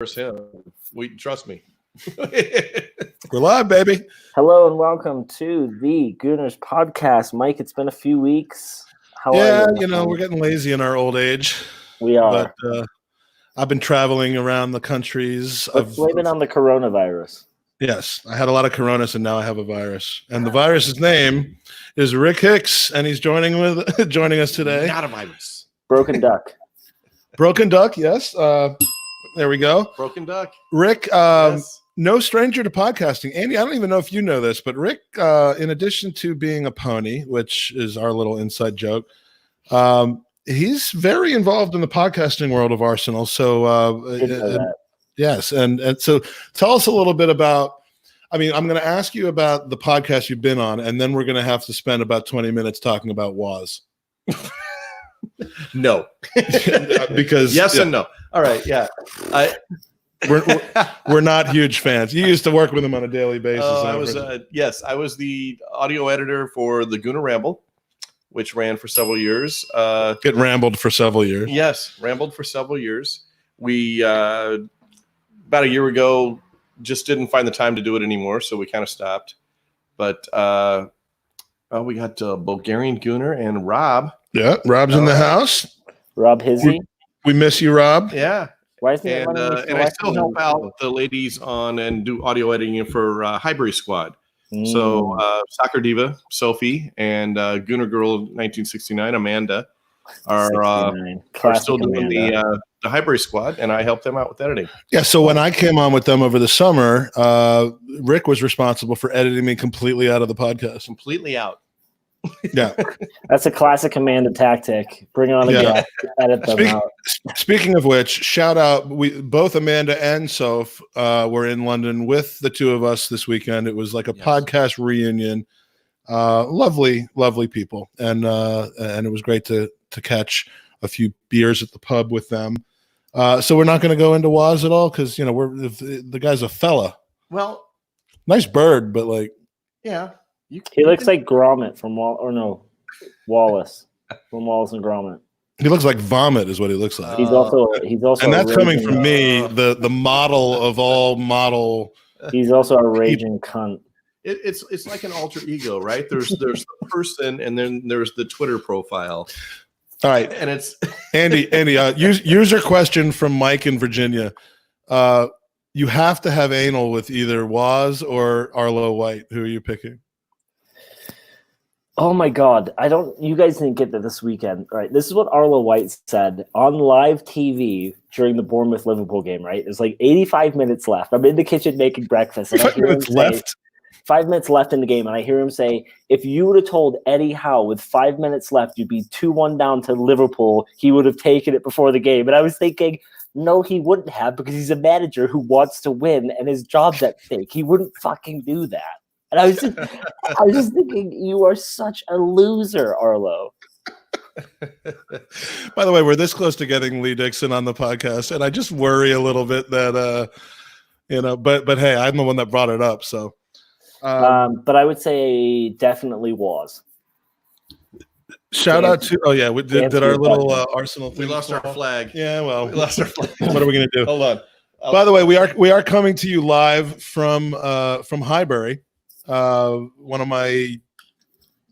him. Trust me. We're live, baby. Hello and welcome to the Gooners podcast. Mike, it's been a few weeks. How are you? We're getting lazy in our old age. We are. But I've been traveling around the countries. Let's blame it on the coronavirus. Yes, I had a lot of coronas, and now I have a virus. And the virus's name is Rick Hicks, and he's joining us today. Not a virus. Broken Duck. Broken Duck, yes. There we go. Broken Duck. Rick, Yes. No stranger to podcasting. Andy, I don't even know if you know this, but Rick, in addition to being a pony, which is our little inside joke, he's very involved in the podcasting world of Arsenal. So, yes. And so tell us a little bit about, I'm going to ask you about the podcast you've been on, and then we're going to have to spend about 20 minutes talking about WAS. No. Because yes and no. All right. Yeah. We're not huge fans. You used to work with him on a daily basis. I was the audio editor for the Gooner Ramble, which ran for several years. It rambled for several years. Yes, rambled for several years. We about a year ago just didn't find the time to do it anymore, so we kind of stopped. But we got Bulgarian Gooner and Rob. Yeah, Rob's in the house. Rob Hizzy. We miss you, Rob. Yeah. Why is and I still help out the ladies on and do audio editing for Highbury Squad. So Soccer Diva, Sophie, and Gooner Girl 1969, Amanda, are still doing the Highbury Squad, and I help them out with editing. Yeah, so when I came on with them over the summer, Rick was responsible for editing me completely out of the podcast. Completely out. Yeah. That's a classic Amanda tactic. Bring on a guest, edit them out. Speaking of which, shout out, both Amanda and Soph were in London with the two of us this weekend. It was like a podcast reunion. Lovely, lovely people. And it was great to catch a few beers at the pub with them. So we're not going to go into WAS at all because, the guy's a fella. Well, nice bird, but like. Yeah. He looks like Gromit from Wallace from Wallace and Gromit. He looks like vomit, is what he looks like. He's also, and that's coming from me, the model of all model. He's also a raging cunt. It's like an alter ego, right? There's the person, and then there's the Twitter profile. All right, and it's Andy. User question from Mike in Virginia. You have to have anal with either Waz or Arlo White. Who are you picking? Oh my God. You guys didn't get that this weekend, right? This is what Arlo White said on live TV during the Bournemouth Liverpool game, right? There's like 85 minutes left. I'm in the kitchen making breakfast. And 5 minutes left? 5 minutes left in the game. And I hear him say, if you would have told Eddie Howe with 5 minutes left, you'd be 2-1 down to Liverpool, he would have taken it before the game. And I was thinking, no, he wouldn't have, because he's a manager who wants to win and his job's at stake. He wouldn't fucking do that. And I was just thinking, you are such a loser, Arlo. By the way, we're this close to getting Lee Dixon on the podcast, and I just worry a little bit that, but hey, I'm the one that brought it up, so. But I would say definitely was. Shout out to we did our little Arsenal thing. We lost our flag. Yeah, well, we lost our flag. What are we gonna do? Hold on. By the way, we are coming to you live from Highbury. One of my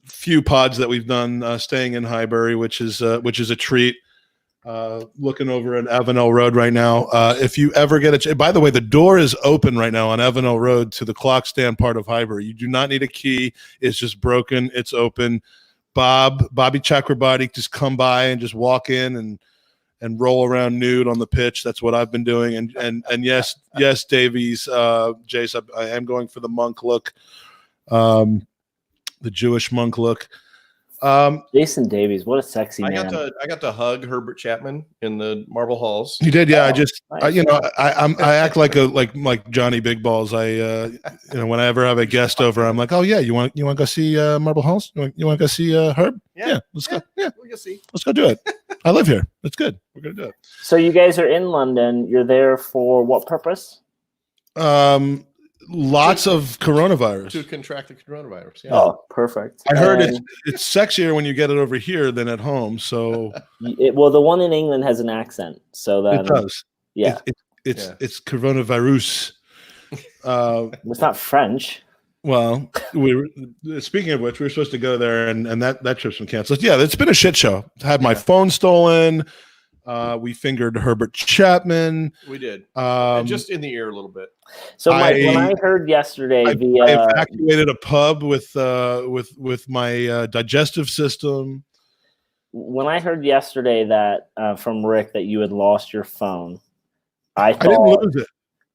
few pods that we've done staying in Highbury, which is a treat. Looking over at Avenel Road right now. If you ever get by the way, the door is open right now on Avenel Road to the clock stand part of Highbury. You do not need a key. It's just broken. It's open. Bobby Chakrabarty, just come by and just walk in and roll around nude on the pitch. That's what I've been doing. And yes, Davies, Jace, I am going for the monk look, the Jewish monk look. Jason Davies, what a sexy man! I got to hug Herbert Chapman in the Marble Halls. You did, yeah. Oh, I act like Johnny Big Balls. Whenever I have a guest over, I'm like, oh yeah, you want to go see Marble Halls? You want to go see Herb? Yeah, let's go. Yeah, we'll go see. Let's go do it. I live here. It's good. We're gonna do it. So you guys are in London. You're there for what purpose? Lots of coronavirus. To contract the coronavirus. Yeah. Oh, perfect. I heard it's sexier when you get it over here than at home. So, well, the one in England has an accent, so that it does. Yeah, It's coronavirus. It's not French. Well, speaking of which, we were supposed to go there, and that trip's been canceled. Yeah, it's been a shit show. Had my phone stolen. We fingered Herbert Chapman. We did. Just in the ear a little bit. So, Mike, when I heard yesterday, I evacuated a pub with my digestive system. When I heard yesterday that from Rick that you had lost your phone, I didn't lose it.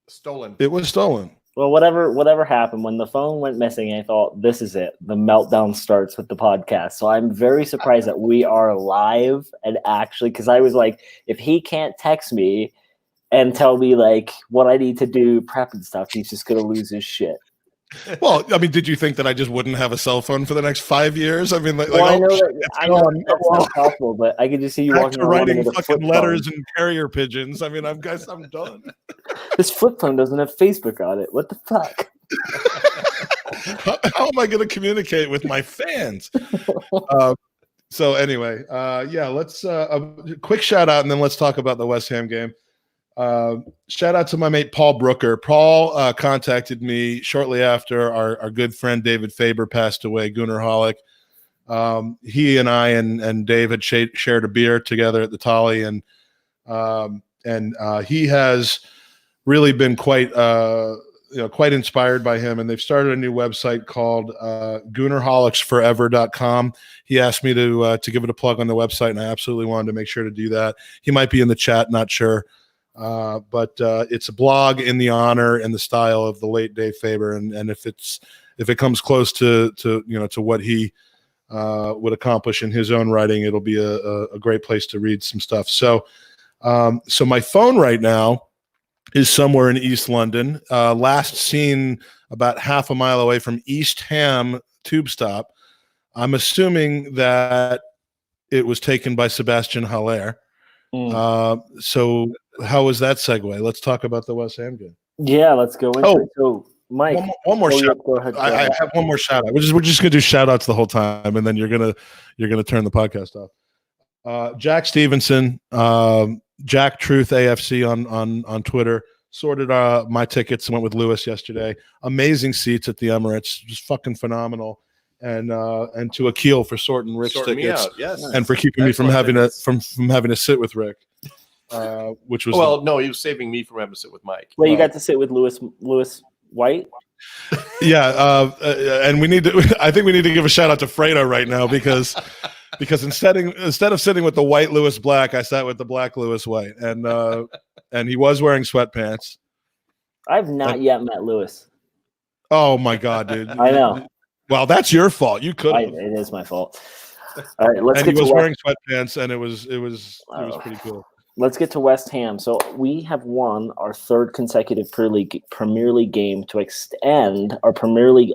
Stolen. It was stolen. Well, whatever happened, when the phone went missing, I thought, this is it. The meltdown starts with the podcast. So I'm very surprised that we are live and actually, because I was like, if he can't text me and tell me like what I need to do, prep and stuff, he's just going to lose his shit. Well, I mean, did you think that I just wouldn't have a cell phone for the next 5 years? I mean, I know that's not possible, but I could just see you walking around writing with a fucking flip letters phone. and carrier pigeons. I mean, I'm done. This flip phone doesn't have Facebook on it. What the fuck? How am I going to communicate with my fans? So anyway, let's a quick shout out, and then let's talk about the West Ham game. Shout out to my mate Paul Brooker. Paul contacted me shortly after our good friend David Faber passed away, Goonerholic. He and I and Dave had shared a beer together at the Tolly, and he has really been quite inspired by him. And they've started a new website called Goonerholicsforever.com. He asked me to give it a plug on the website, and I absolutely wanted to make sure to do that. He might be in the chat, not sure. But it's a blog in the honor and the style of the late Dave Faber, and if it comes close to what he would accomplish in his own writing, it'll be a great place to read some stuff. So my phone right now is somewhere in East London. Last seen about half a mile away from East Ham tube stop. I'm assuming that it was taken by Sebastian Haller. So how was that segue? Let's talk about the West Ham game. Yeah, let's go into it. So, Mike, one more shout. Go ahead. I have one more shout out. We're just gonna do shout outs the whole time, and then you're gonna turn the podcast off. Jack Stevenson, Jack Truth AFC on Twitter sorted my tickets and went with Lewis yesterday. Amazing seats at the Emirates, just fucking phenomenal. And to Akil for sorting Rick's tickets, yes, and for keeping me from having to sit with Rick, which was no, he was saving me from having to sit with Mike. Well, you got to sit with Lewis White. Yeah, and I think we need to give a shout out to Fredo right now because instead of sitting with the white Lewis Black, I sat with the black Lewis White, and he was wearing sweatpants. I've not yet met Lewis. Oh my God, dude! I know. Well, that's your fault. You could. It is my fault. All right, let's and get he was to wearing sweatpants, and it was pretty cool. Let's get to West Ham. So we have won our third consecutive Premier League game to extend our Premier League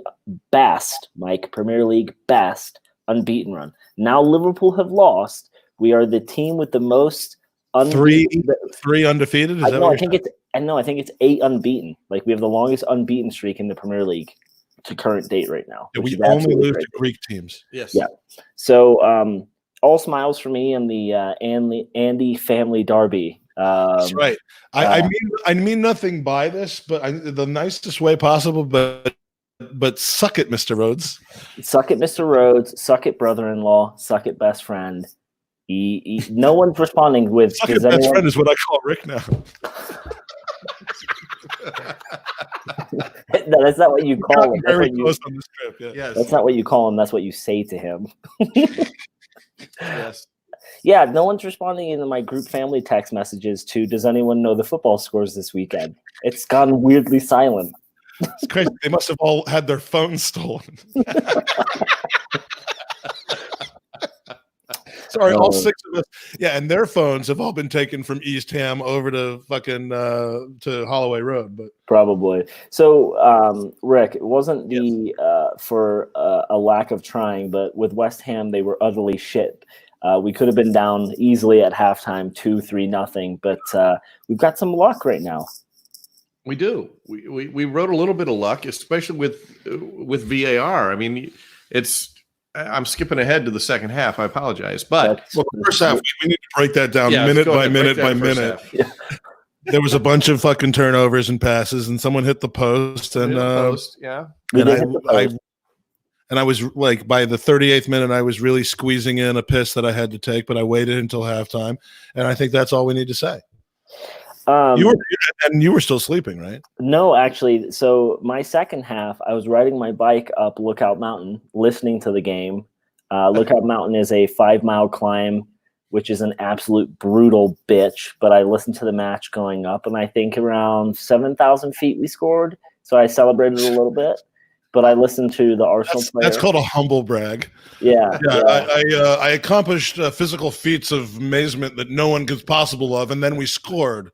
best unbeaten run. Now Liverpool have lost. We are the team with the most three undefeated. Is that what you're saying? I think it's 8 unbeaten. Like, we have the longest unbeaten streak in the Premier League to current date right now. Yeah, we only lose to Greek teams. Yes. Yeah. So all smiles for me and the Andy family derby. That's right. I mean nothing by this, but the nicest way possible. But suck it, Mr. Rhodes. Suck it, Mr. Rhodes. Suck it, brother-in-law. Suck it, best friend. No one's responding with. Suck it, best friend is what I call Rick now. No, that's not what you call him. Very close on this trip. Yeah. Yes. That's not what you call him. That's what you say to him. Yes. Yeah, no one's responding in my group family text messages to, does anyone know the football scores this weekend? It's gone weirdly silent. It's crazy. They must have all had their phones stolen. Sorry, all 6 of us. Yeah, and their phones have all been taken from East Ham over to fucking to Holloway Road. But probably. So, Rick, it wasn't for a lack of trying, but with West Ham, they were utterly shit. We could have been down easily at halftime, 2-3-0, but we've got some luck right now. We do. We wrote a little bit of luck, especially with VAR. I mean, I'm skipping ahead to the second half. I apologize, but the first half we need to break that down minute by minute by minute. there was a bunch of fucking turnovers and passes, and someone hit the post, and yeah. And I was like, by the 38th minute, I was really squeezing in a piss that I had to take, but I waited until halftime, and I think that's all we need to say. You were still sleeping, right? No, actually. So my second half, I was riding my bike up Lookout Mountain, listening to the game. Lookout Mountain is a 5-mile climb, which is an absolute brutal bitch. But I listened to the match going up, and I think around 7,000 feet we scored. So I celebrated a little bit. But I listened to the Arsenal player. That's called a humble brag. Yeah. I accomplished physical feats of amazement that no one could possible of, and then we scored.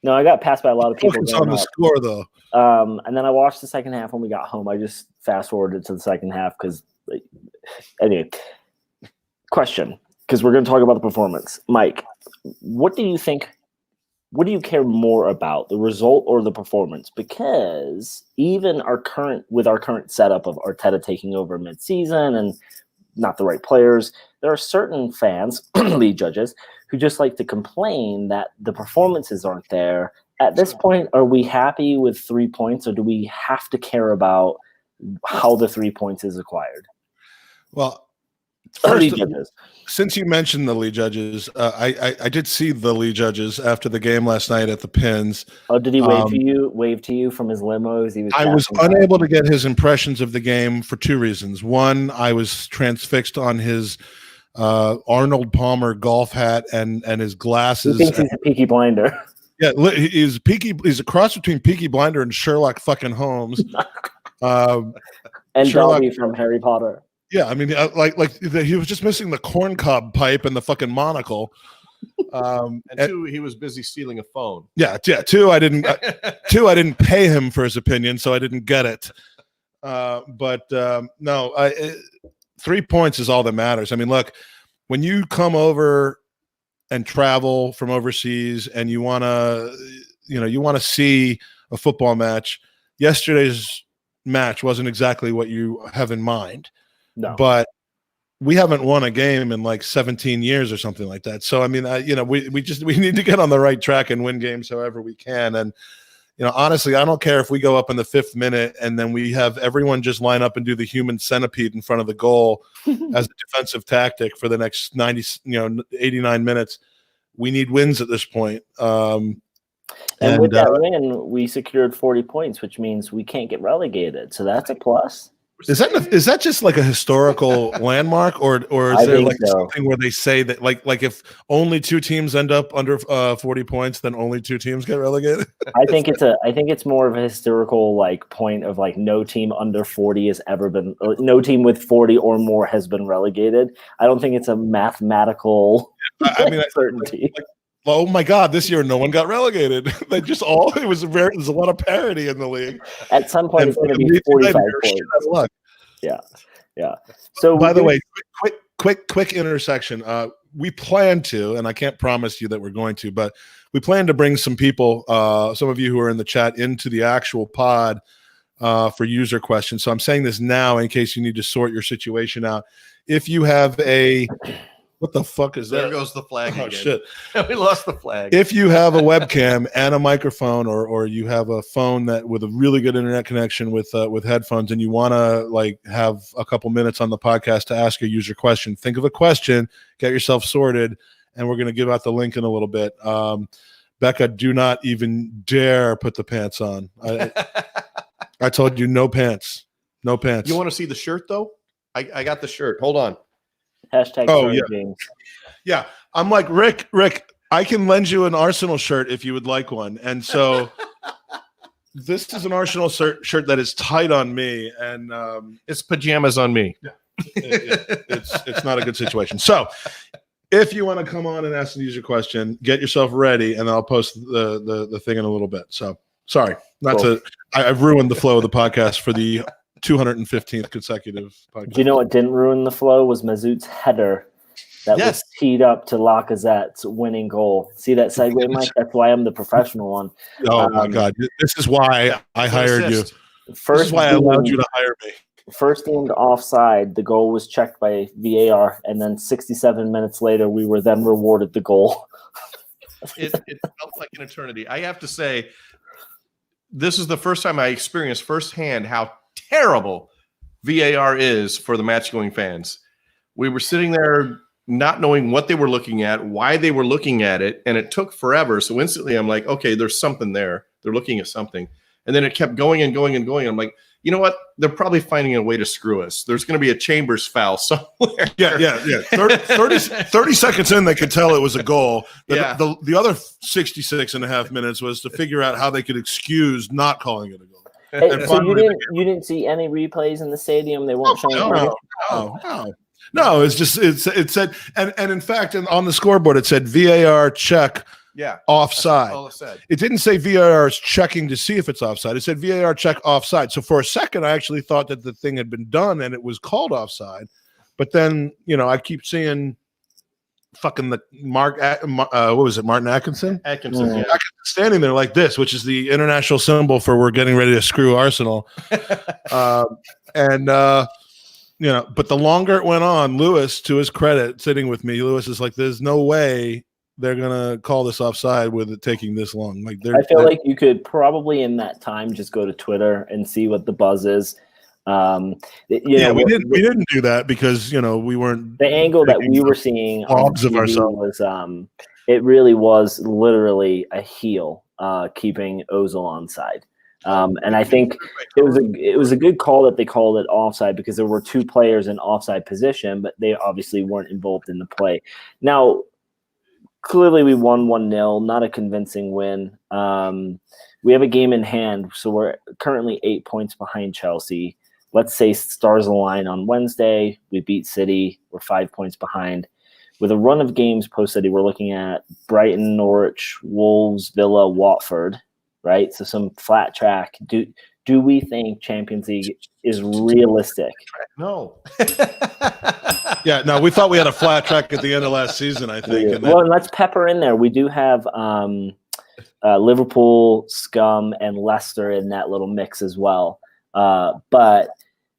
No, I got passed by a lot of people. On the score, though. And then I watched the second half when we got home. I just fast-forwarded to the second half because anyway, question, because we're going to talk about the performance. Mike, what do you think? What do you care more about, the result or the performance? Because even our current setup of Arteta taking over mid-season and not the right players, there are certain fans, lead judges, who just like to complain that the performances aren't there. At this point, are we happy with 3 points, or do we have to care about how the 3 points is acquired? Well, First, since you mentioned the lead judges, I did see the lead judges after the game last night at the Pins. Oh, did he wave to you from his limo? I was unable to get his impressions of the game for two reasons. One, I was transfixed on his Arnold Palmer golf hat and his glasses. He thinks he's a Peaky Blinder. Yeah, he's a cross between Peaky Blinder and Sherlock fucking Holmes. And Sherlock, Dobby from Harry Potter. Yeah, I mean, like he was just missing the corncob pipe and the fucking monocle. And two, he was busy stealing a phone. Yeah. Two, I didn't pay him for his opinion, so I didn't get it. No, 3 points is all that matters. I mean, look, when you come over and travel from overseas and you want to see a football match, yesterday's match wasn't exactly what you have in mind. No. But we haven't won a game in like 17 years or something like that. So, I mean, we need to get on the right track and win games however we can. And, honestly, I don't care if we go up in the 5th minute and then we have everyone just line up and do the human centipede in front of the goal as a defensive tactic for the next 89 minutes. We need wins at this point. And with that win, we secured 40 points, which means we can't get relegated. So that's a plus. Is that just like a historical landmark, or is there like something where they say that like if only 2 teams end up under 40 points, then only 2 teams get relegated? I think it's more of a historical point of no team under 40 has ever been, no team with 40 or more has been relegated. I don't think it's a mathematical certainty. Oh my God! This year, no one got relegated. There's a lot of parity in the league. At some point, it's going to be 45 points. Yeah. So, by the way, quick intersection. We plan to, and I can't promise you that we're going to, but we plan to bring some people, some of you who are in the chat, into the actual pod for user questions. So I'm saying this now in case you need to sort your situation out. If you have what the fuck is that? There goes the flag again. Shit. We lost the flag. If you have a webcam and a microphone, or you have a phone that with a really good internet connection with headphones, and you want to have a couple minutes on the podcast to ask a user question, think of a question, get yourself sorted, and we're going to give out the link in a little bit. Becca, do not even dare put the pants on. I told you no pants. No pants. You want to see the shirt though? I got the shirt. Hold on. Hashtag Games. Yeah. I'm like, Rick, I can lend you an Arsenal shirt if you would like one. And so this is an Arsenal shirt that is tight on me, and it's pajamas on me. Yeah. It's not a good situation. So if you want to come on and ask and use your question, get yourself ready, and I'll post the thing in a little bit. So sorry, I've ruined the flow of the podcast for the 215th consecutive podcast. Do you know what didn't ruin the flow was Mazout's header that was teed up to Lacazette's winning goal. See that segue, Mike? That's why I'm the professional one. Oh my God! This is why I hired you. This is why I allowed you to hire me. First deemed offside, the goal was checked by VAR, and then 67 minutes later, we were then rewarded the goal. It felt like an eternity. I have to say, this is the first time I experienced firsthand how terrible VAR is for the match-going fans. We were sitting there not knowing what they were looking at, why they were looking at it, and it took forever. So instantly I'm like, okay, there's something there. They're looking at something. And then it kept going and going and going. I'm like, you know what? They're probably finding a way to screw us. There's going to be a Chambers foul somewhere. Yeah. 30 seconds in, they could tell it was a goal. The other 66 and a half minutes was to figure out how they could excuse not calling it a goal. Hey, so you didn't see any replays in the stadium? They weren't showing. No, it's just it said and in fact on the scoreboard it said VAR check offside. That's all it said. It didn't say VAR is checking to see if it's offside. It said VAR check offside. So for a second I actually thought that the thing had been done and it was called offside. But then, I keep seeing fucking the what was it, Martin Atkinson? Atkinson standing there like this, which is the international symbol for we're getting ready to screw Arsenal. But the longer it went on, Lewis, to his credit, sitting with me, Lewis is like, there's no way they're gonna call this offside with it taking this long. Like, I feel like you could probably in that time just go to Twitter and see what the buzz is. We didn't do that because we weren't. The angle that we were seeing on of ourselves was it really was literally a heel keeping Ozil onside. And I think it was a good call that they called it offside because there were two players in offside position, but they obviously weren't involved in the play. Now, clearly we won 1-0, not a convincing win. We have a game in hand, so we're currently 8 points behind Chelsea. Let's say stars align on Wednesday. We beat City. We're 5 points behind. With a run of games post-City, we're looking at Brighton, Norwich, Wolves, Villa, Watford. Right, so some flat track. Do we think Champions League is realistic? No. No, we thought we had a flat track at the end of last season, I think. And let's pepper in there. We do have Liverpool, Scum, and Leicester in that little mix as well. But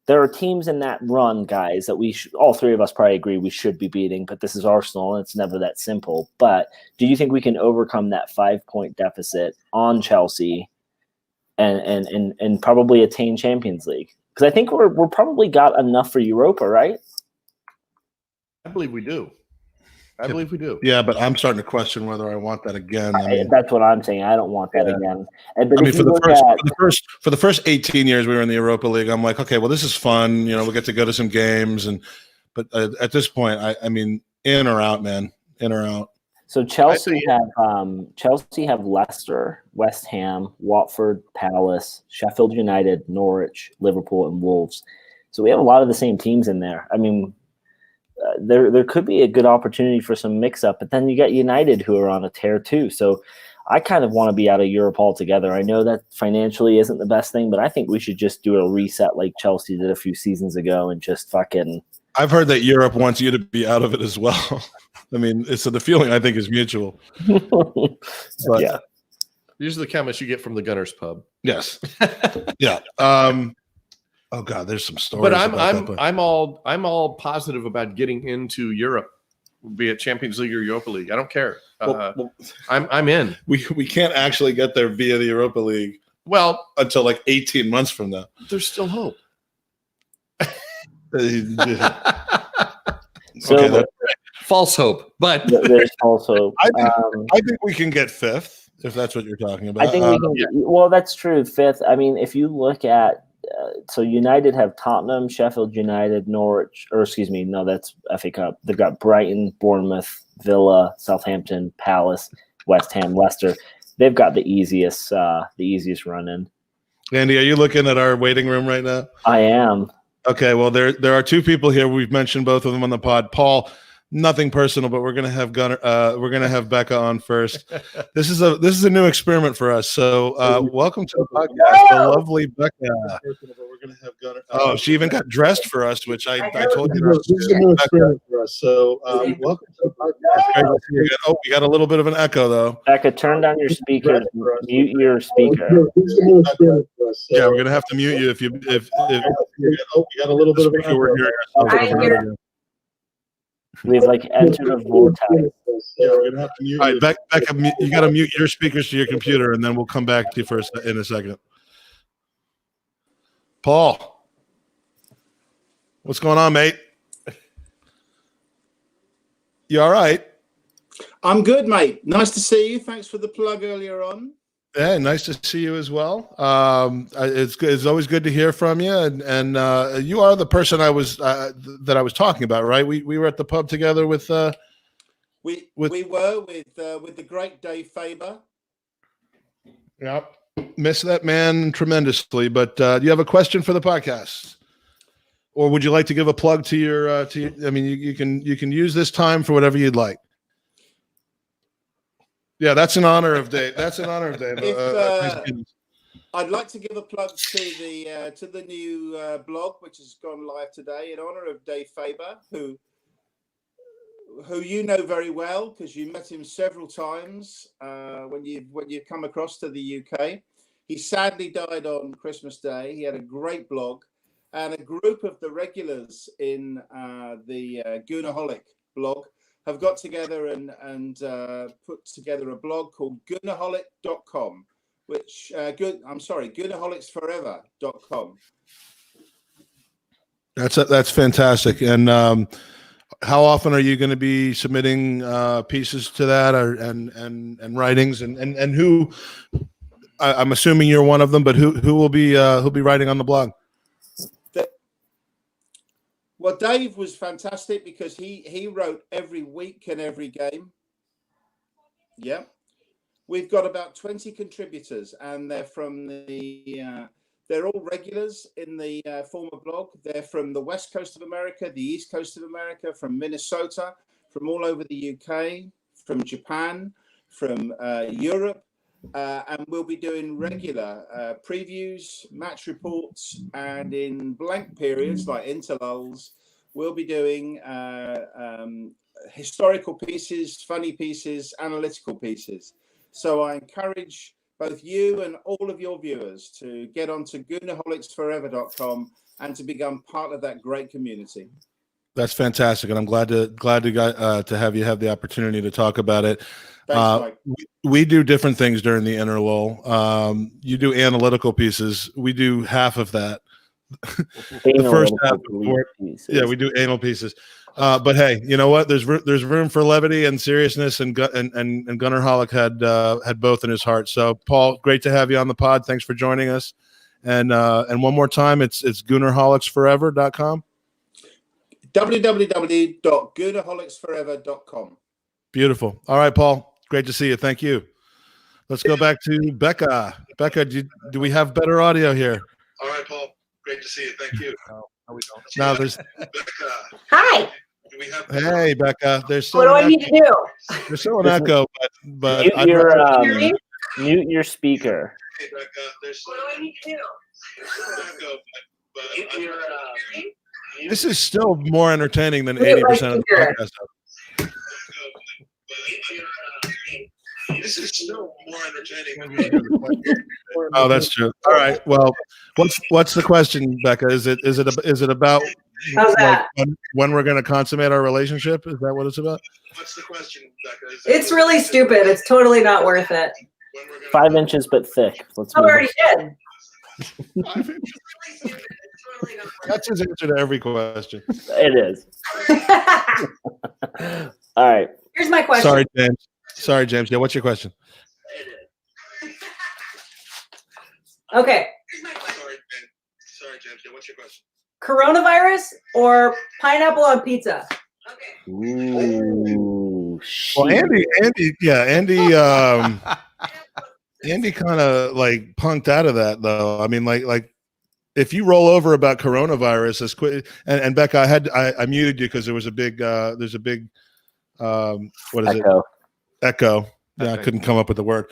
there are teams in that run, guys, that all three of us probably agree we should be beating, but this is Arsenal, and it's never that simple. But do you think we can overcome that 5-point deficit on Chelsea and probably attain Champions League? Because I think we're probably got enough for Europa, right? I believe we do. Yeah, but I'm starting to question whether I want that again. That's what I'm saying. I don't want that again. For the first 18 years we were in the Europa League, I'm like, okay, well, this is fun. We'll get to go to some games, but at this point, I mean, in or out, man, in or out. So Chelsea have Leicester, West Ham, Watford, Palace, Sheffield United, Norwich, Liverpool, and Wolves. So we have a lot of the same teams in there. I mean, there could be a good opportunity for some mix-up, but then you got United who are on a tear too. So I kind of want to be out of Europe altogether. I know that financially isn't the best thing, but I think we should just do a reset like Chelsea did a few seasons ago and just fucking – I've heard that Europe wants you to be out of it as well. I mean, so the feeling I think is mutual. But, yeah. These are the comments you get from the Gunners pub. Yes. Yeah. Oh God, there's some stories. But I'm all positive about getting into Europe, be it Champions League or Europa League. I don't care. I'm in. We can't actually get there via the Europa League. Well, until like 18 months from now. There's still hope. So false hope, but there's false hope. I think we can get fifth if that's what you're talking about. I think we can. Well, that's true. Fifth. I mean, if you look at. So United have Tottenham, Sheffield United, Norwich, that's FA Cup. They've got Brighton, Bournemouth, Villa, Southampton, Palace, West Ham, Leicester. They've got the easiest run in. Andy, are you looking at our waiting room right now? I am. Okay, well, there are two people here. We've mentioned both of them on the pod. Paul, nothing personal, but we're gonna have Becca on first. This is a new experiment for us. So welcome to the podcast, the lovely Becca. We're gonna have Gunner. Oh, she even got dressed for us, which I told you. This is a new experiment for us. So welcome to the podcast. Oh, we got a little bit of an echo though. Becca, turn down your speaker. Mute your speaker. Yeah, we're gonna have to mute you if we got a little bit of an echo. We've like entered a vortex. Yeah, we're gonna have to mute. All right, Becca, you got to mute your speakers to your computer, and then we'll come back to you in a second. Paul, what's going on, mate? You all right? I'm good, mate. Nice to see you. Thanks for the plug earlier on. Yeah, nice to see you as well. It's good. It's always good to hear from you, and you are the person I was talking about, right? We were at the pub together with. We were with the great Dave Faber. Yep, miss that man tremendously. But do you have a question for the podcast, or would you like to give a plug to your? I mean, you can use this time for whatever you'd like. Yeah, that's an honor of Dave. That's an honor of Dave. I'd like to give a plug to the new blog, which has gone live today, in honor of Dave Faber, who you know very well because you met him several times when you come across to the UK. He sadly died on Christmas Day. He had a great blog, and a group of the regulars in the Goonerholic blog have got together and put together a blog called Goonerholic.com, which Goonerholicsforever.com. That's fantastic. And how often are you going to be submitting pieces to that, and writings, and who? I'm assuming you're one of them, but who will be writing on the blog? Well, Dave was fantastic because he wrote every week and every game. Yeah. We've got about 20 contributors, and they're from they're all regulars in the former blog. They're from the West Coast of America, the East Coast of America, from Minnesota, from all over the UK, from Japan, from Europe. And we'll be doing regular previews, match reports, and in blank periods like interlulls, we'll be doing historical pieces, funny pieces, analytical pieces. So I encourage both you and all of your viewers to get onto Goonerholicsforever.com and to become part of that great community. That's fantastic, and I'm glad to have you have the opportunity to talk about it. Thanks, Mike. We do different things during the interlull. You do analytical pieces. We do half of that. The first half, we do anal pieces. But hey, you know what? There's room for levity and seriousness, and Gunnerholic had both in his heart. So, Paul, great to have you on the pod. Thanks for joining us. And one more time, it's Goonerholicsforever.com. www.goonerholicsforever.com. Beautiful. All right, Paul. Great to see you. Thank you. Let's go back to Becca. Becca, do we have better audio here? All right, Paul. Great to see you. Thank you. No, we don't. Now there's Becca. Hi. Hey, Becca. There's still what do I need to do? There's still an echo, but mute your speaker. Hey, Becca. There's still what do I need to do? This is still more entertaining than 80% of the podcast. This is still more entertaining. Oh, that's true. All right. Well, what's the question, Becca? Is it about when we're going to consummate our relationship? Is that what it's about? What's the question, Becca? It's really stupid. It's totally not worth it. 5 inches but thick. I already did. 5 inches. That's his answer to every question. It is. All right. Here's my question. Sorry, James. Yeah, what's your question? Okay. Sorry, James. Yeah, what's your question? Coronavirus or pineapple on pizza? Okay. Ooh, well, Andy kind of like punked out of that, though. I mean, like if you roll over about coronavirus as quick, and Becca, I muted you because there was a big what is Echo. it? Echo. Yeah, I couldn't come up with the word.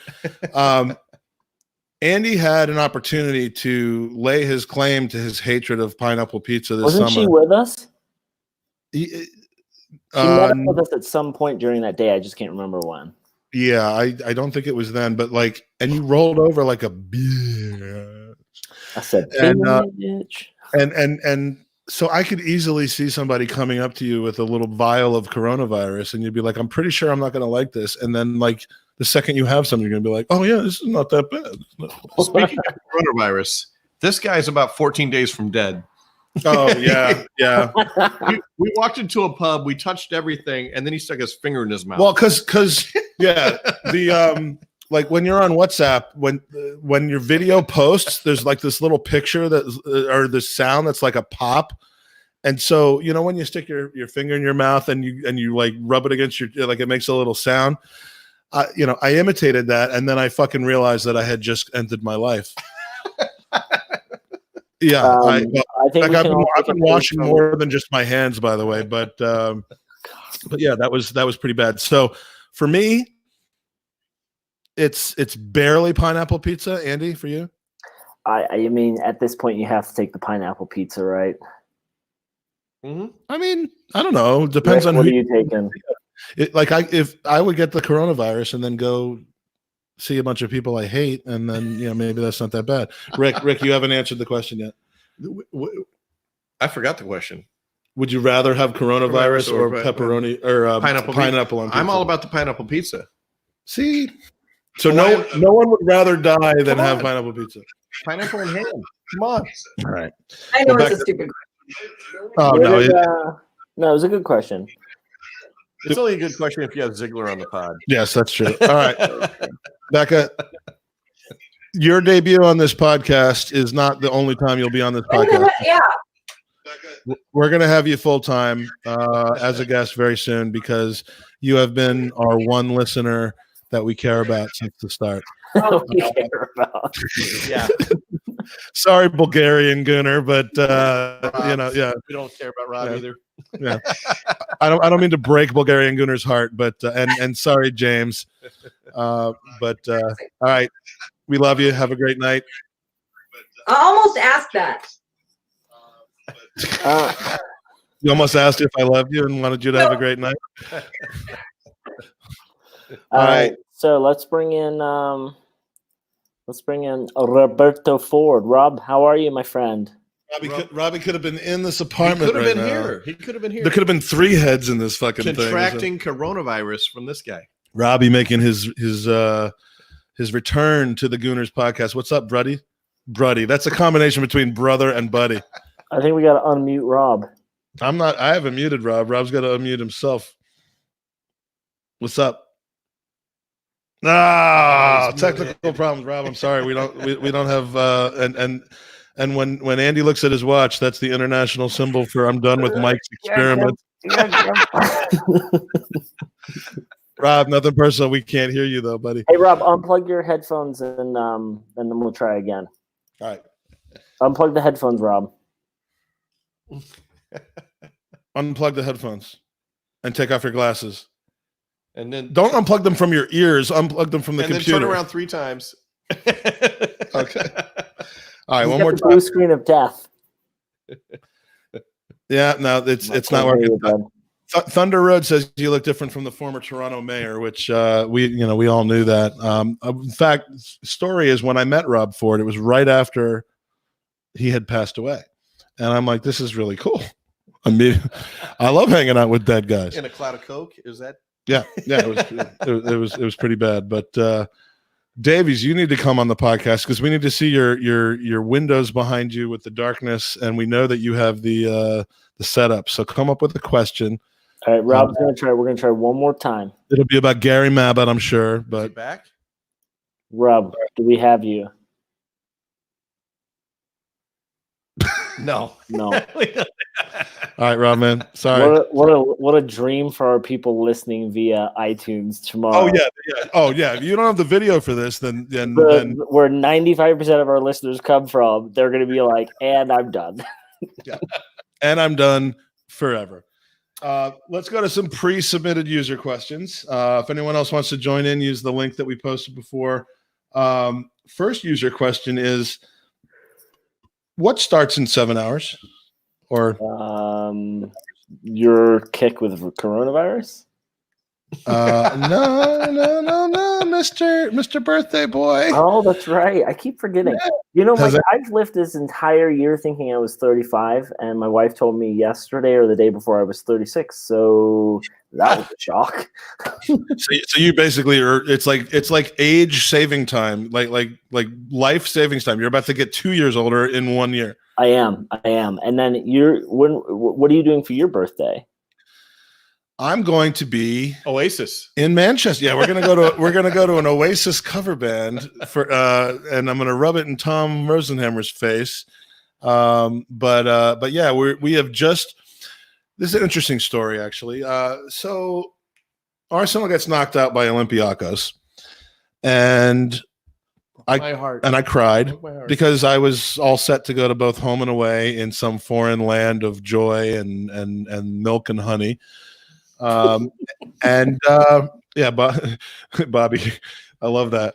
Andy had an opportunity to lay his claim to his hatred of pineapple pizza this summer. Wasn't she with us? She met up with us at some point during that day. I just can't remember when. Yeah, I don't think it was then, but like, and you rolled over like a bitch. I said, bitch. And So I could easily see somebody coming up to you with a little vial of coronavirus, and you'd be like, "I'm pretty sure I'm not going to like this." And then, like, the second you have something, you're going to be like, "Oh yeah, this is not that bad." Speaking of coronavirus, this guy's about 14 days from dead. Oh yeah, yeah. We walked into a pub, we touched everything, and then he stuck his finger in his mouth. Well, because yeah, the like when you're on WhatsApp, when your video posts, there's like this little picture that or this sound that's like a pop. And so, you know, when you stick your finger in your mouth and you like rub it against your, like, it makes a little sound. You know, I imitated that, and then I fucking realized that I had just ended my life. Yeah, I think I've been washing more than just my hands, by the way. But yeah, that was pretty bad. So for me, it's barely pineapple pizza. Andy, for you? I mean, at this point, you have to take the pineapple pizza, right? Mm-hmm. I mean, I don't know. Depends Rick, on what who are you taking. If I would get the coronavirus and then go see a bunch of people I hate, and then, you know, maybe that's not that bad. Rick, you haven't answered the question yet. I forgot the question. Would you rather have coronavirus or pepperoni or pineapple on pizza? I'm all about the pineapple pizza. See, so no one would rather die than have pineapple pizza. Pineapple and ham. Come on. All right. I know it's a stupid question. Oh no, it was a good question. It's only a good question if you have Ziggler on the pod. Yes, that's true. All right, Becca, your debut on this podcast is not the only time you'll be on this podcast. Yeah. We're going to have you full time as a guest very soon, because you have been our one listener that we care about since the start. We care about. Yeah. Sorry, Bulgarian Gooner, but you know, yeah, we don't care about Rob either. Yeah, I don't mean to break Bulgarian Gooner's heart, but and sorry, James, but all right, we love you. Have a great night. I almost asked that. You almost asked if I loved you and wanted you to have a great night. All right, so let's bring in Roberto Ford. Rob, how are you, my friend? Robbie could have been in this apartment. He could have been here. There could have been three heads in this fucking contracting coronavirus from this guy. Robbie making his return to the Gooners podcast. What's up, Bruddy? Bruddy. That's a combination between brother and buddy. I think we got to unmute Rob. I haven't muted Rob. Rob's got to unmute himself. What's up? Technical problems, Rob. I'm sorry. We don't have and when Andy looks at his watch, that's the international symbol for I'm done with Mike's experiment. Rob, nothing personal. We can't hear you though, buddy. Hey, Rob, unplug your headphones and then we'll try again. All right. Unplug the headphones, Rob. Unplug the headphones and take off your glasses. And then don't unplug them from your ears. Unplug them from the computer. And then turn around 3 times. Okay. All right, He's one more time. Blue screen of death. Yeah, no, it's not working. Thunder Road says you look different from the former Toronto mayor, which we all knew that. In fact, story is when I met Rob Ford, it was right after he had passed away, and I'm like, this is really cool. I mean, I love hanging out with dead guys. In a cloud of coke, is that? Yeah, it was pretty bad. But Davies, you need to come on the podcast because we need to see your windows behind you with the darkness, and we know that you have the setup. So come up with a question. All right, Rob's gonna try. We're gonna try one more time. It'll be about Gary Mabbutt, I'm sure. But back, Rob, do we have you? No. All right, Rob, man. Sorry. What a dream for our people listening via iTunes tomorrow. Oh yeah. If you don't have the video for this, then where 95% of our listeners come from, they're going to be like, "And I'm done." Yeah, and I'm done forever. Let's go to some pre-submitted user questions. If anyone else wants to join in, use the link that we posted before. First user question is, what starts in 7 hours? Or your kick with coronavirus? No, Mr. Birthday Boy. Oh, that's right. I keep forgetting. Yeah. You know, Has like I've lived this entire year thinking I was 35, and my wife told me yesterday or the day before I was 36. So that was a shock. So you basically are. It's like age saving time, like life savings time. You're about to get 2 years older in 1 year. I am. And then what are you doing for your birthday? I'm going to be Oasis in Manchester. Yeah, we're gonna go to an Oasis cover band for, and I'm gonna rub it in Tom Rosenhammer's face. But yeah, we have just. This is an interesting story, actually. So Arsenal gets knocked out by Olympiacos, and I cried because I was all set to go to both home and away in some foreign land of joy and milk and honey. Yeah, Bobby, I love that.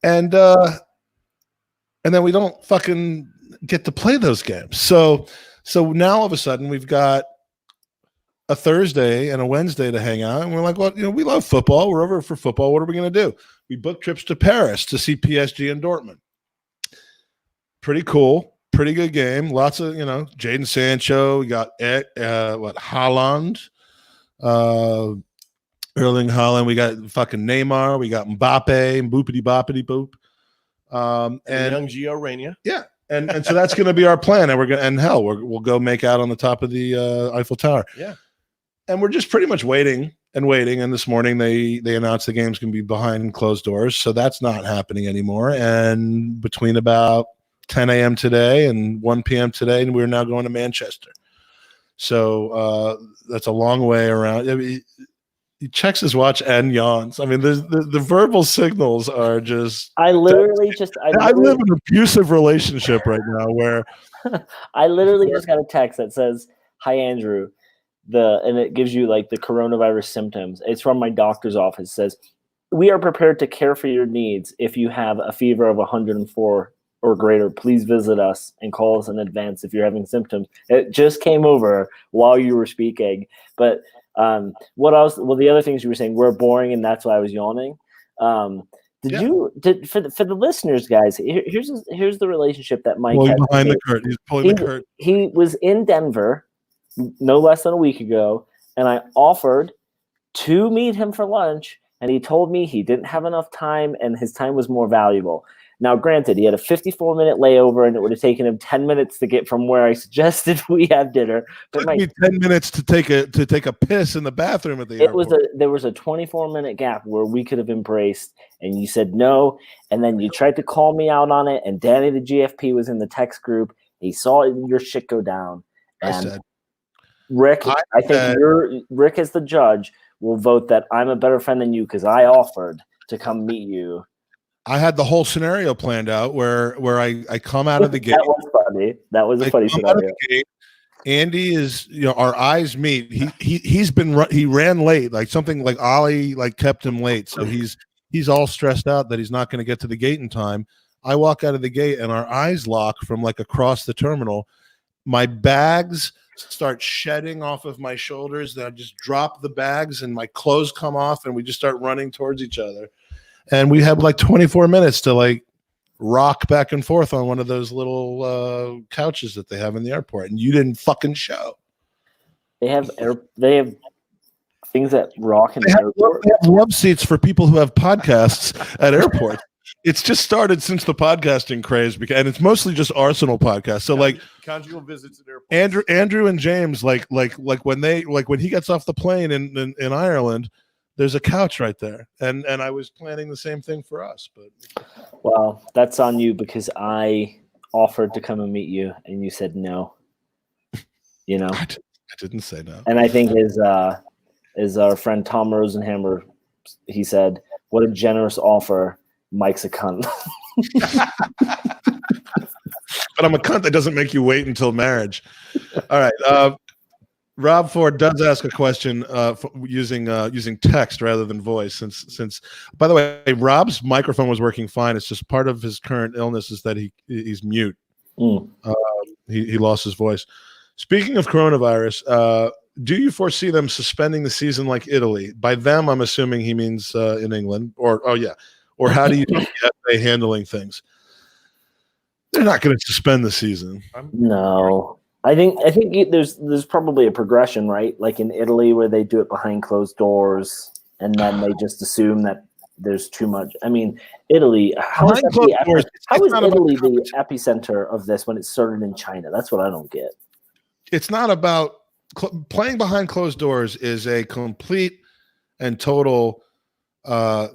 And then we don't fucking get to play those games. So now all of a sudden we've got a Thursday and a Wednesday to hang out, and we're like, well, we love football. We're over for football. What are we going to do? We booked trips to Paris to see PSG and Dortmund. Pretty cool. Pretty good game. Lots of, Jadon Sancho. We got Haaland, Erling Haaland. We got fucking Neymar. We got Mbappe, boopity boppity boop. and young Gio Reyna. Yeah. And so that's going to be our plan. And we'll go make out on the top of the Eiffel Tower. Yeah. And we're just pretty much waiting. And this morning they announced the game's going to be behind closed doors. So that's not happening anymore. And between about 10 a.m. today and 1 p.m. today, and we're now going to Manchester. So that's a long way around. I mean, he checks his watch and yawns. I mean, the verbal signals are just. I live an abusive relationship right now where. I literally just got a text that says, "Hi, Andrew." And it gives you like the coronavirus symptoms. It's from my doctor's office. It says, "We are prepared to care for your needs. If you have a fever of 104 or greater, please visit us and call us in advance if you're having symptoms." It just came over while you were speaking. But what else? Well, the other things you were saying were boring, and that's why I was yawning. For the listeners, guys? Here's the relationship that Mike had behind the curtain. He's pulling the curtain. He was in Denver no less than a week ago, and I offered to meet him for lunch, and he told me he didn't have enough time and his time was more valuable. Now, granted, he had a 54-minute layover, and it would have taken him 10 minutes to get from where I suggested we have dinner. But it took me 10 minutes to take a piss in the bathroom at the airport. There was a 24-minute gap where we could have embraced, and you said no, and then you tried to call me out on it, and Danny the GFP was in the text group. He saw your shit go down, and Rick, I think Rick as the judge will vote that I'm a better friend than you because I offered to come meet you. I had the whole scenario planned out where I come out of the gate. That was funny. That was a funny scenario. Andy is, our eyes meet. He ran late, like something like Ollie kept him late, so he's all stressed out that he's not going to get to the gate in time. I walk out of the gate and our eyes lock from across the terminal. My bags start shedding off of my shoulders. Then I just drop the bags and my clothes come off and we just start running towards each other. And we have 24 minutes to rock back and forth on one of those little couches that they have in the airport. And you didn't fucking show. They have things that rock in the airport. They have love seats for people who have podcasts at airports. It's just started since the podcasting craze, and it's mostly just Arsenal podcasts. So conjugal visits at airports. Andrew and James, when he gets off the plane in Ireland, there's a couch right there, and I was planning the same thing for us. But well, that's on you because I offered to come and meet you, and you said no. I didn't say no. And I think is our friend Tom Rosenhammer. He said, "What a generous offer." Mike's a cunt. But I'm a cunt that doesn't make you wait until marriage. All right. Rob Ford does ask a question using text rather than voice. Since by the way, Rob's microphone was working fine. It's just part of his current illness is that he's mute. He lost his voice. Speaking of coronavirus, do you foresee them suspending the season like Italy? By them, I'm assuming he means in England. Or how do you see the FA handling things? They're not going to suspend the season. No. I think there's probably a progression, right? Like in Italy, where they do it behind closed doors, and then they just assume that there's too much. I mean, Italy. How is Italy the epicenter of this when it started in China? That's what I don't get. It's not about playing behind closed doors. Is a complete and total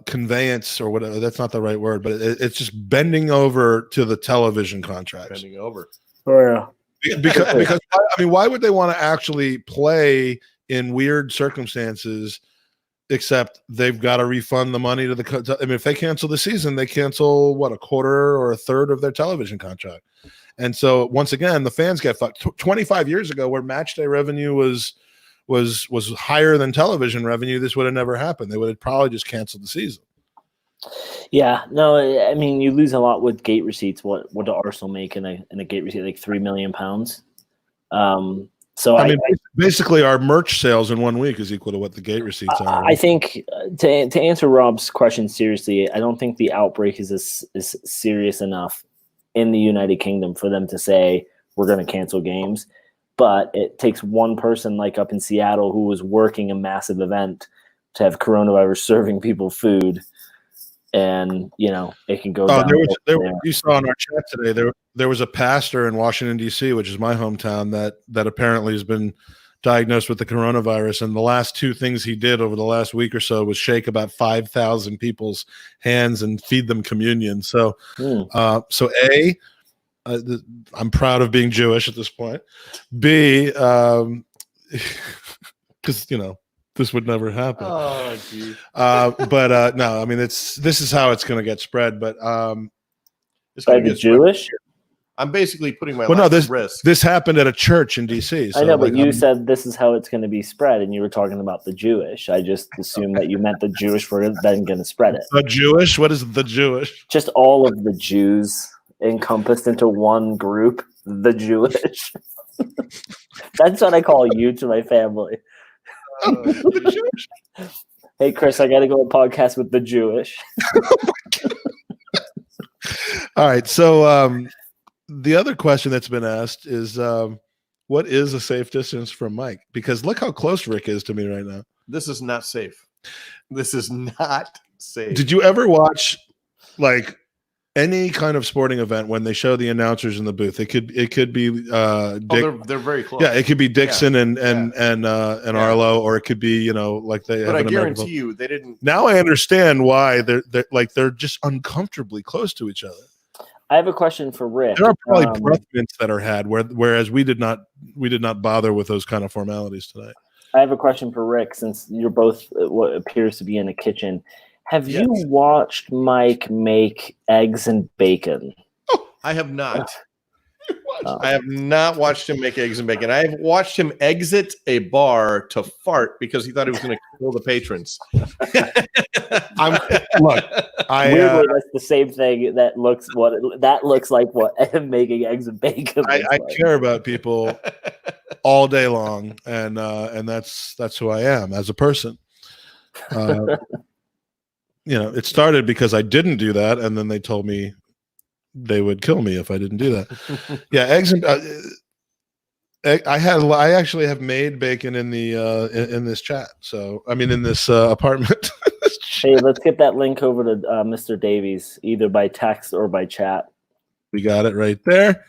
conveyance or whatever. That's not the right word, but it's just bending over to the television contracts. Bending over. Oh, yeah. Because I mean, why would they want to actually play in weird circumstances? Except they've got to refund the money to the. I mean, if they cancel the season, they cancel what, a quarter or a third of their television contract, and so once again, the fans get fucked. 25 years ago, where match day revenue was higher than television revenue, this would have never happened. They would have probably just canceled the season. Yeah, no, I mean, you lose a lot with gate receipts. What do Arsenal make in a gate receipt? Like £3 million. So I mean, basically, our merch sales in 1 week is equal to what the gate receipts are. I think to answer Rob's question seriously, I don't think the outbreak is serious enough in the United Kingdom for them to say we're going to cancel games. But it takes one person, like up in Seattle, who was working a massive event, to have coronavirus serving people food. And it can go down. You saw in our chat today there was a pastor in Washington D.C., which is my hometown, that apparently has been diagnosed with the coronavirus, and the last two things he did over the last week or so was shake about 5,000 people's hands and feed them communion. So, I'm proud of being Jewish at this point. B, because this would never happen. Oh, geez. But no, I mean, this is how it's going to get spread. But It's by gonna the get Jewish. I'm basically putting my life at risk. This happened at a church in DC. So I know, but you said this is how it's going to be spread, and you were talking about the Jewish. I just assumed that you meant the Jewish were then going to spread it. The Jewish? What is the Jewish? Just all of the Jews encompassed into one group, the Jewish. That's what I call you to my family. The Jewish. Hey, Chris, I got to go on a podcast with the Jewish. All right, so the other question that's been asked is, what is a safe distance from Mike? Because look how close Rick is to me right now. This is not safe. This is not safe. Did you ever watch like any kind of sporting event when they show the announcers in the booth? It could be they're very close. Yeah, it could be Dixon and Arlo, or it could be like they. But I guarantee you, they didn't. Now I understand why they're just uncomfortably close to each other. I have a question for Rick. There are probably breath mints that are had, whereas we did not bother with those kind of formalities tonight. I have a question for Rick, since you're both what appears to be in a kitchen. Have you watched Mike make eggs and bacon? Oh, I have not. I have not watched him make eggs and bacon. I have watched him exit a bar to fart because he thought he was going to kill the patrons. Weirdly, that's the same thing. That looks like what making eggs and bacon. I care about people all day long, and that's who I am as a person. It started because I didn't do that, and then they told me they would kill me if I didn't do that. Yeah, eggs and I actually have made bacon in in this chat. So I mean, in this apartment. Hey, let's get that link over to Mr. Davies, either by text or by chat. We got it right there.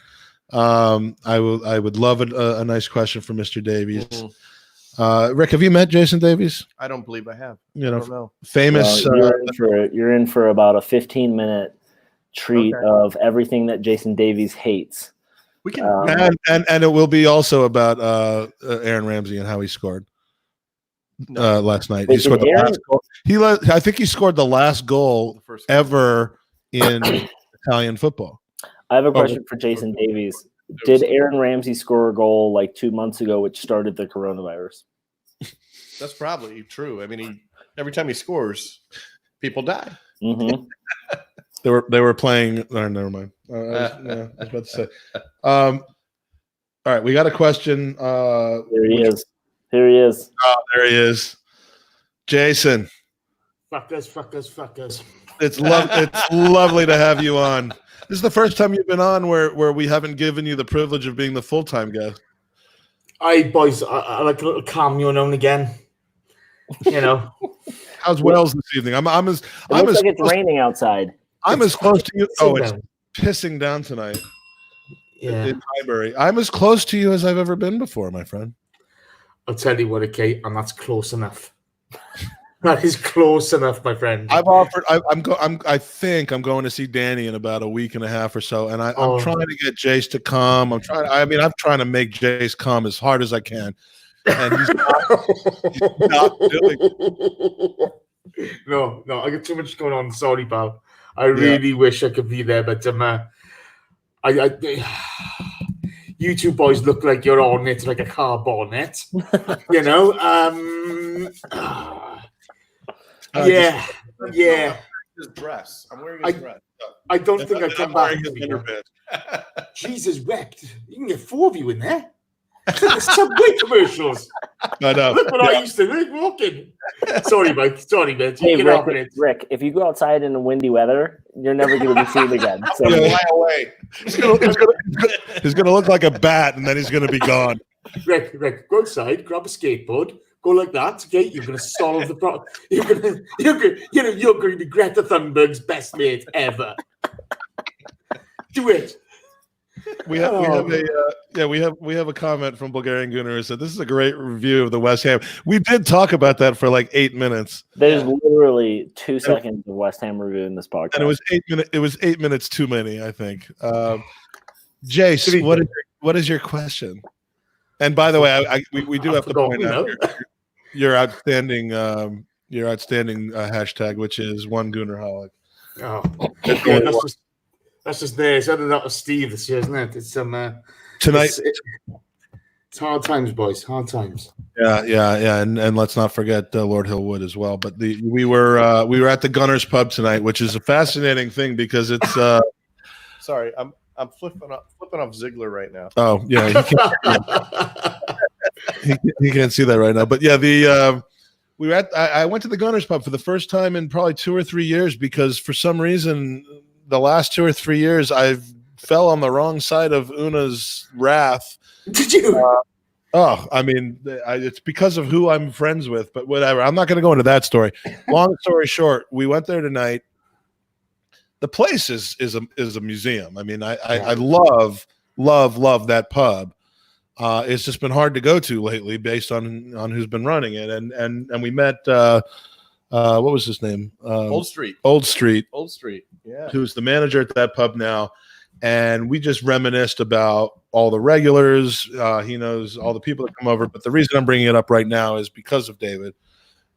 I would love a nice question from Mr. Davies. Mm-hmm. Rick, have you met Jason Davies? I don't believe I have. I don't know. Famous. You're in for about a 15-minute treat of everything that Jason Davies hates. We can, and it will be also about Aaron Ramsey and how he scored last night. He scored the last goal. I think he scored the last goal ever in Italian football. I have a question for Jason Davies. Did Aaron Ramsey score a goal like 2 months ago, which started the coronavirus? That's probably true. I mean, every time he scores, people die. Mm-hmm. They were playing. Oh, never mind. I was about to say. All right, we got a question. There he is. Here he is. Oh, there he is. Jason. Fuckers. It's lovely to have you on. This is the first time you've been on where we haven't given you the privilege of being the full-time guest. Boys, I like a little cameo now and again. You know. How's Wales this evening? I'm as It looks like it's raining outside. I'm as close to you. Oh, it's down. pissing down tonight. Yeah. In Highbury. I'm as close to you as I've ever been before, my friend. I'll tell you what, okay, and that's close enough. That is close enough, my friend. I've offered. I think I'm going to see Danny in about a week and a half or so, and I'm trying to get Jace to come. I'm trying to make Jace come as hard as I can, and he's not doing it. No, I got too much going on. Sorry, pal. I really wish I could be there, but you two boys look like you're on it like a car bonnet. You know. Yeah. His dress. I'm wearing his dress. I don't think I'd come back. Underbed. Jesus wept. You can get 4 of you in there. It's Subway commercials. I know. Look what I used to do walking. Sorry, Mike. Sorry, man. Hey, Rick, if you go outside in the windy weather, you're never going to be seen again. So. Fly away. He's gonna look like a bat, and then he's gonna be gone. Rick, go outside, grab a skateboard, go like that. Okay, you're gonna solve the problem. You're gonna be Greta Thunberg's best mate ever. Do it. We have a comment from Bulgarian Gooner who said this is a great review of the West Ham. We did talk about that for like 8 minutes. There's literally 2 seconds of West Ham review in this podcast, and it was 8 minutes. It was 8 minutes too many, I think. Jace, what is your question? And by the way, we do have to point out your outstanding hashtag, which is one Goonerholic. Oh, that's just there. It's added out of Steve this year, isn't it? It's tonight. It's hard times, boys. Hard times. Yeah, and let's not forget Lord Hillwood as well. But we were at the Gunners pub tonight, which is a fascinating thing because it's. Sorry, I'm flipping off Ziggler right now. Oh yeah, he can't see that right now. But yeah, we were at. I went to the Gunners pub for the first time in probably 2 or 3 years because for some reason the last 2 or 3 years I've fell on the wrong side of Una's wrath. Did you? I mean, it's because of who I'm friends with, but whatever. I'm not going to go into that story. Long story short, we went there tonight. The place is a museum. I mean, I love that pub. It's just been hard to go to lately based on who's been running it. And we met what was his name? Old Street. Yeah. Who's the manager at that pub now. And we just reminisced about all the regulars. He knows all the people that come over. But the reason I'm bringing it up right now is because of David.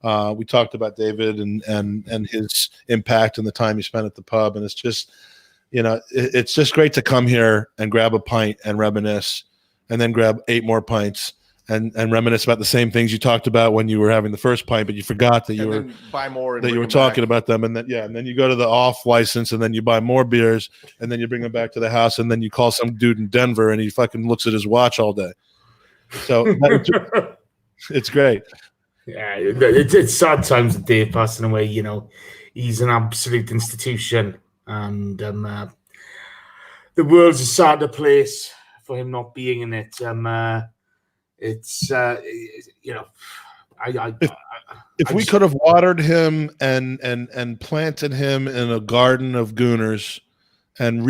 We talked about David and his impact and the time he spent at the pub. And it's just, it's just great to come here and grab a pint and reminisce and then grab 8 more pints and reminisce about the same things you talked about when you were having the first pint, but you forgot that you were buy more that you were talking about them. And then you go to the off license and then you buy more beers and then you bring them back to the house and then you call some dude in Denver and he fucking looks at his watch all day. So it's great. Yeah, it's sad times with Dave passing away. He's an absolute institution, and the world's a sadder place for him not being in it. If we could have watered him and planted him in a garden of Gooners and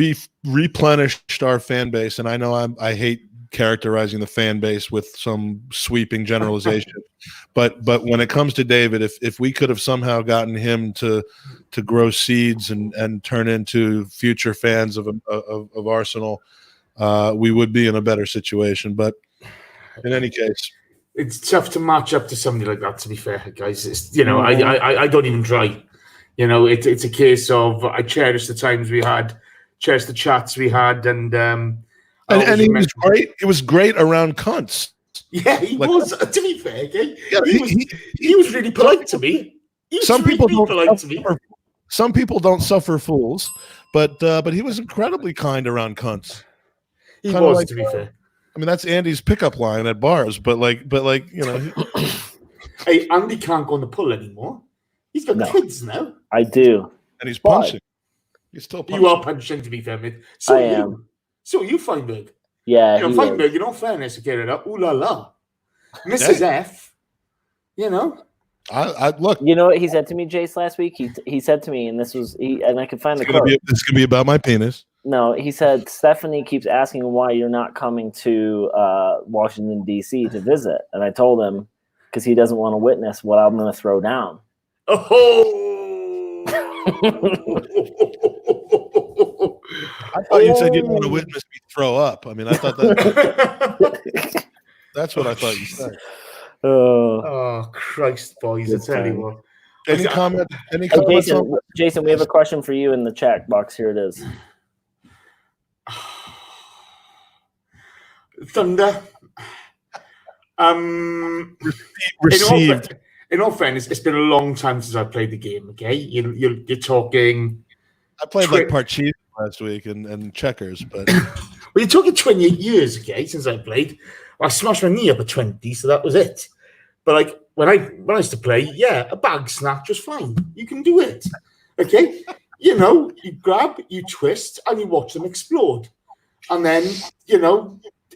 replenished our fan base, and I know I hate characterizing the fan base with some sweeping generalization, but when it comes to David, if we could have somehow gotten him to grow seeds and turn into future fans of Arsenal, we would be in a better situation. But in any case, it's tough to match up to somebody like that. To be fair, guys, I don't even try. It's a case of I cherish the times we had, cherish the chats we had, and he was great. It was great around cunts. Yeah, he was. To be fair, okay? He was really polite to me. Some people don't suffer fools, but he was incredibly kind around cunts. He was, to be fair. I mean, that's Andy's pickup line at bars. But Hey, Andy can't go on the pull anymore. He's got kids now. I do. And he's punching. He's still punching. You are punching, to be fair, mate. So I are you. am. So are you, Feinberg. Yeah. Feinberg, in all fairness, to get it up, ooh la la. Mrs. F, I look. You know what he said to me, Jace, last week? He said to me, and and I can find the quote. It's gonna be about my penis. No, he said Stephanie keeps asking why you're not coming to Washington D.C. to visit, and I told him because he doesn't want to witness what I'm going to throw down. Oh! I thought you said you didn't want to witness me throw up. I mean, I thought that. That's what I thought you said. Oh Christ, boys! I tell you what. Any comment? Any comments? Jason, we have a question for you in the chat box. Here it is. Thunder. Received. In all fairness, it's been a long time since I played the game. Okay, you're talking. I played like Parcheesi last week and checkers, but well, you're talking 28 years, okay, since I played. I smashed my knee up at 20, so that was it. But like when I used to play, yeah, a bag snatch was fine. You can do it, okay. You grab, you twist, and you watch them explode, and then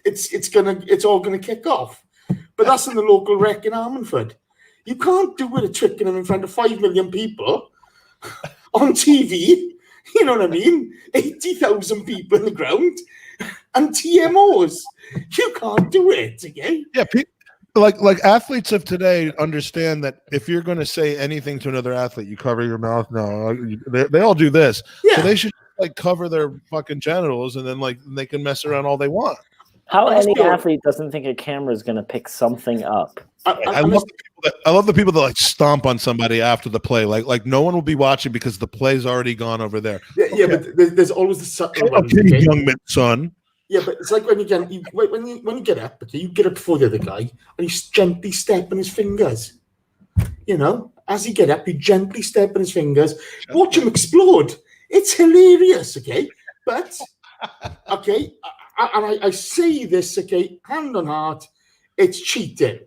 it's all gonna kick off. But that's in the local rec in Armanford. You can't do it a trick in front of 5 million people on TV. You know what I mean? 80,000 people in the ground and TMOs. You can't do it, okay? Yeah, like athletes of today understand that if you're going to say anything to another athlete, you cover your mouth. No, they all do this. Yeah. So they should cover their fucking genitals, and then they can mess around all they want. How any athlete doesn't think a camera is going to pick something up? I love the people that stomp on somebody after the play. Like no one will be watching because the play's already gone over there. Yeah, but there's always the subtle ones, okay, young son. Yeah, but it's like when you get up, okay, you get up before the other guy and you gently step on his fingers. As you get up, you gently step on his fingers. Watch him explode. It's hilarious, okay? But okay. And I say this, okay, hand on heart, it's cheating.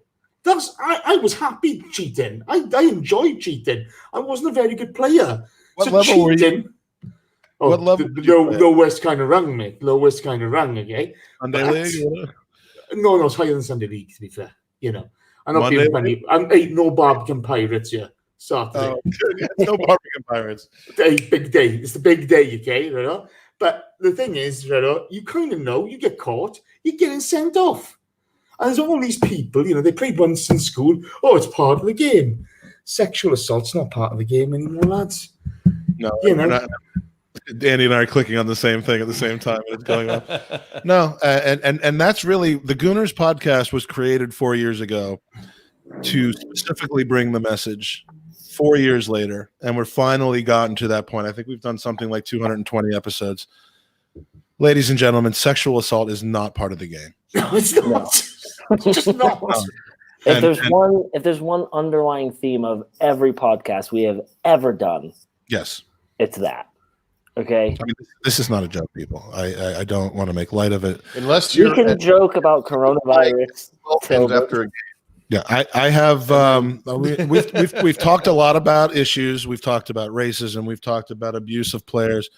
I was happy cheating. I enjoyed cheating. I wasn't a very good player. What level were you? What level? Lowest kind of rung, mate. Lowest kind of rung, okay? Sunday League? No, it's higher than Sunday League, to be fair. I'm not being funny. Ain't no Barbican Pirates, yeah. Saturday. No Barbican Pirates. Big day. It's the big day, okay? But the thing is, you kind of know, you get caught, you're getting sent off. And there's all these people, they played once in school. Oh, it's part of the game. Sexual assault's not part of the game anymore, lads. No, Andy and I are clicking on the same thing at the same time. It's going on. No, and that's really the Gooners podcast was created 4 years ago to specifically bring the message 4 years later, and we're finally gotten to that point. I think we've done something like 220 episodes. Ladies and gentlemen, sexual assault is not part of the game. No, it's not. No. It's just not. If there's one underlying theme of every podcast we have ever done, yes, it's that. Okay. I mean, this is not a joke, people. I don't want to make light of it. Unless you can joke about coronavirus after a game. Yeah, I have. We've talked a lot about issues. We've talked about racism. We've talked about abuse of players.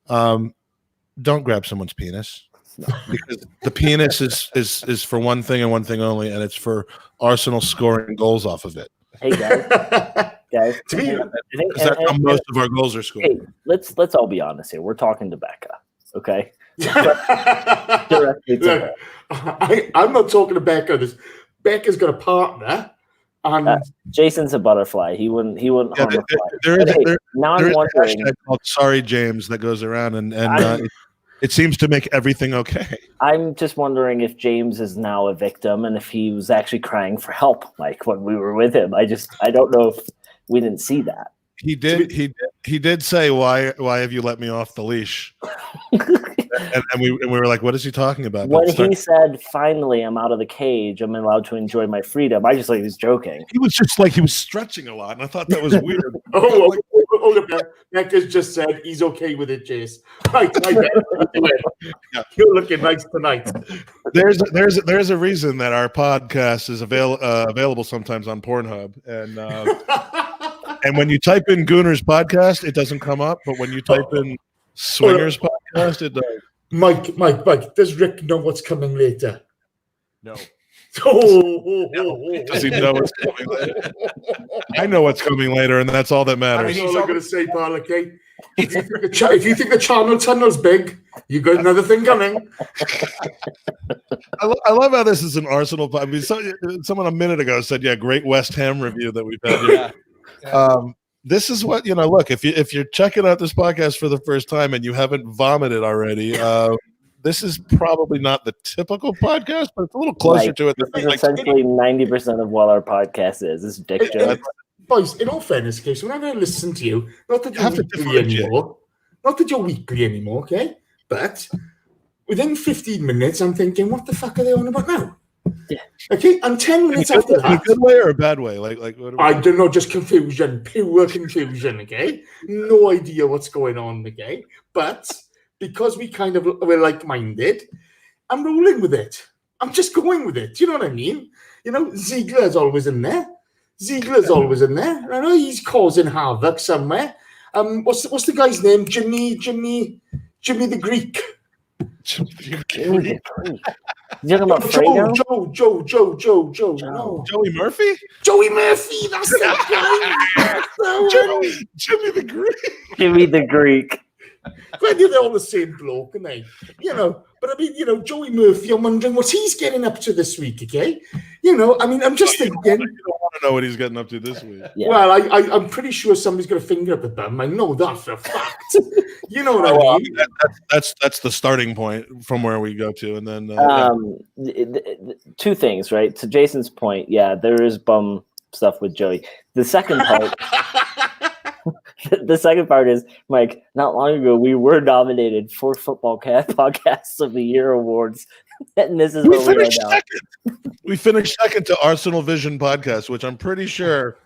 Don't grab someone's penis, because the penis is for one thing and one thing only, and it's for Arsenal scoring goals off of it. Hey guys, to me, that's how most of our goals are scored. Hey, let's all be honest here. We're talking to Becca, okay? Look, I'm not talking to Becca. Becca's got a partner, and Jason's a butterfly. He wouldn't harm a fly. There is I'm wondering. A hashtag called "Sorry James" that goes around, and it seems to make everything okay. I'm just wondering if James is now a victim, and if he was actually crying for help, like when we were with him. I don't know if we didn't see that. He did say, "Why have you let me off the leash?" and we were like, "What is he talking about?" When he said, "Finally, I'm out of the cage. I'm allowed to enjoy my freedom," I just thought he was joking. He was just like he was stretching a lot, and I thought that was weird. hold up there. Mecca's just said he's okay with it, Jace. Right, I bet. You're looking nice tonight. There's a reason that our podcast is available sometimes on Pornhub, and when you type in Gooners podcast, it doesn't come up, but when you type in Swingers podcast, it does. Mike, does Rick know what's coming later? No. Does he know what's coming later? I know what's coming later, and that's all that matters. That's all I'm going to say, pal, okay? If you think the Channel Tunnel's big, you got another thing coming. I love how this is an Arsenal. I mean, someone a minute ago said, "Yeah, great West Ham review that we've had here." Yeah. This is what look, if you're checking out this podcast for the first time and you haven't vomited already, this is probably not the typical podcast, but it's a little closer to it. This is essentially 90% of what our podcast is. This is dick jokes. Boys, in all fairness, okay, so when I listen to you, not that you're weekly anymore, okay? But within 15 minutes, I'm thinking, what the fuck are they on about now? Yeah. Okay, and 10 minutes after that. In a good way or a bad way? Like I don't know, just confusion, pure confusion, okay? No idea what's going on, okay? But because we're like-minded, I'm rolling with it. I'm just going with it. You know what I mean? Ziegler's always in there. I know he's causing havoc somewhere. What's the guy's name? Jimmy the Greek. You talking about Fredo? Joe. No. Joey Murphy? Joey Murphy, that's the guy. Jimmy the Greek. Jimmy the Greek. They're all the same bloke, aren't they? But I mean, Joey Murphy, I'm wondering what he's getting up to this week, okay? I'm just thinking. I don't want to know what he's getting up to this week. Yeah. Well, I'm pretty sure somebody's got a finger up the bum. I know that for a fact. You know what I mean? That's the starting point from where we go to, and then two things, right? To Jason's point, yeah, there is bum stuff with Joey. The second part. The second part is, Mike, not long ago, we were nominated for Football Podcasts of the Year awards. And this is where we are now. We finished second to Arsenal Vision Podcast, which I'm pretty sure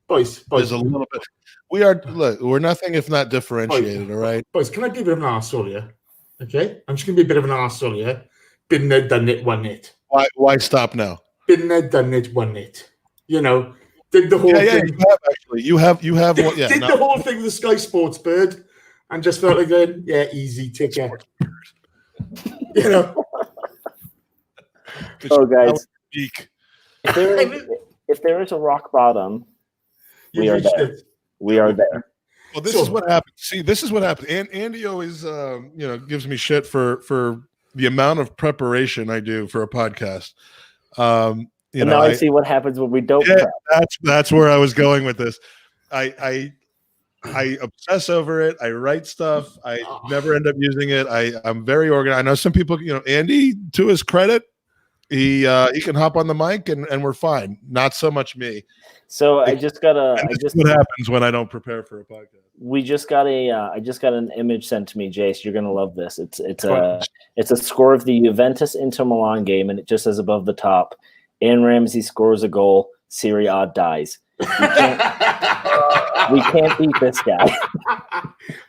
boys is a little bit. We're nothing if not differentiated, all right? Boys, can I be a bit of an arsehole here? Okay? I'm just going to be a bit of an arsehole here. Been there, done it, won it. Why stop now? Been there, done it, won it. Did the whole thing. You have actually. You have one. Yeah, did the whole thing with the Sky Sports bird and just felt like going, yeah, easy, take care. Oh, guys. If there is a rock bottom, we are there. We are there. Well, this is what happens. See, this is what happens. And Andy always, gives me shit for the amount of preparation I do for a podcast. Now I see what happens when we don't. Yeah, that's where I was going with this. I obsess over it. I write stuff. I never end up using it. I'm very organized. I know some people. Andy, to his credit, he can hop on the mic and we're fine. Not so much me. So I just got a. What happens when I don't prepare for a podcast? We just got I just got an image sent to me, Jace. You're gonna love this. It's a score of the Juventus Inter Milan game, and it just says above the top. Aaron Ramsey scores a goal. Serie A dies. We can't beat this guy.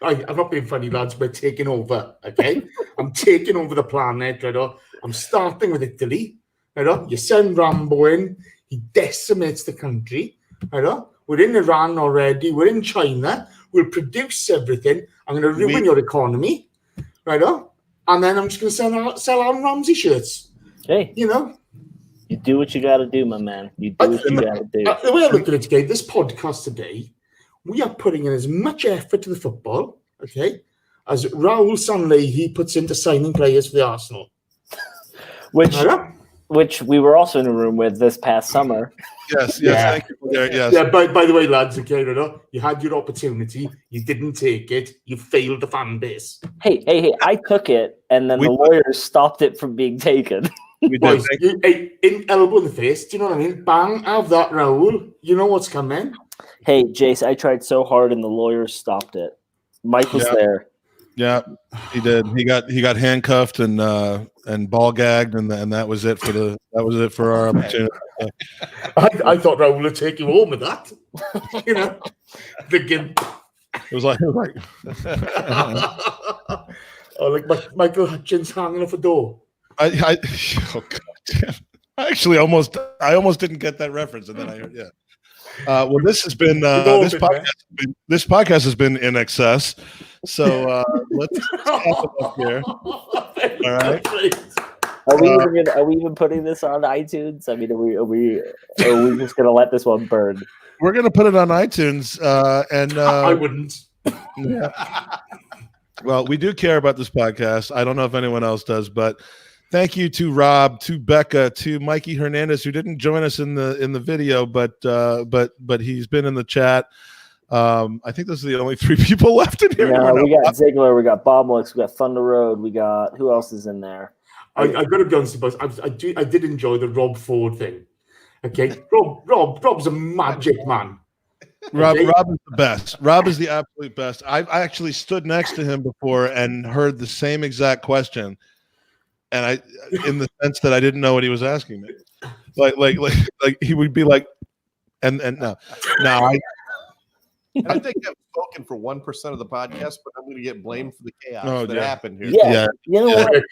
I'm not being funny, lads. We're taking over, okay? I'm taking over the planet, right? I'm starting with Italy, right? You send Rambo in. He decimates the country, right? We're in Iran already. We're in China. We'll produce everything. I'm going to ruin your economy, right? And then I'm just going to sell Aaron Ramsey shirts. Hey. You do what you got to do, my man. You do what you got to do. The way I look at it today, this podcast today, we are putting in as much effort to the football, okay, as Raul Sanlehi puts into signing players for the Arsenal. Which we were also in a room with this past summer. Yes. Thank you. Yes. Yeah, by the way, lads, okay, you had your opportunity. You didn't take it. You failed the fan base. Hey, I took it, and then the lawyers stopped it from being taken. Boys, in elbow in the face, do you know what I mean? Bang, have that, Raul. You know what's coming. Hey, Jace, I tried so hard and the lawyers stopped it. Mike was there. Yeah, he did. He got handcuffed and ball gagged, and that was it for our opportunity. I thought Raul would take you home with that. You know, thinking. It was like oh, like Michael Hutchins hanging off a door. I oh God damn. I almost didn't get that reference, and then I heard, yeah. Well, this has been this podcast has been in excess. So let's stop it up here. All right. Are we even putting this on iTunes? I mean, are we just gonna let this one burn? We're gonna put it on iTunes, and I wouldn't. Yeah. Well, we do care about this podcast. I don't know if anyone else does, but thank you to Rob, to Becca, to Mikey Hernandez, who didn't join us in the video, but he's been in the chat. I think those are the only 3 people left in here. Yeah, we got Ziggler, we got Bomblix, we got Thunder Road, we got who else is in there? I got to be honest, I did enjoy the Rob Ford thing. Okay, Rob's a magic man. Rob is the best. Rob is the absolute best. I actually stood next to him before and heard the same exact question, and I, in the sense that I didn't know what he was asking me, like he would be like, and no, I think I've spoken for 1% of the podcast, but I'm going to get blamed for the chaos that happened here. Yeah. You know what?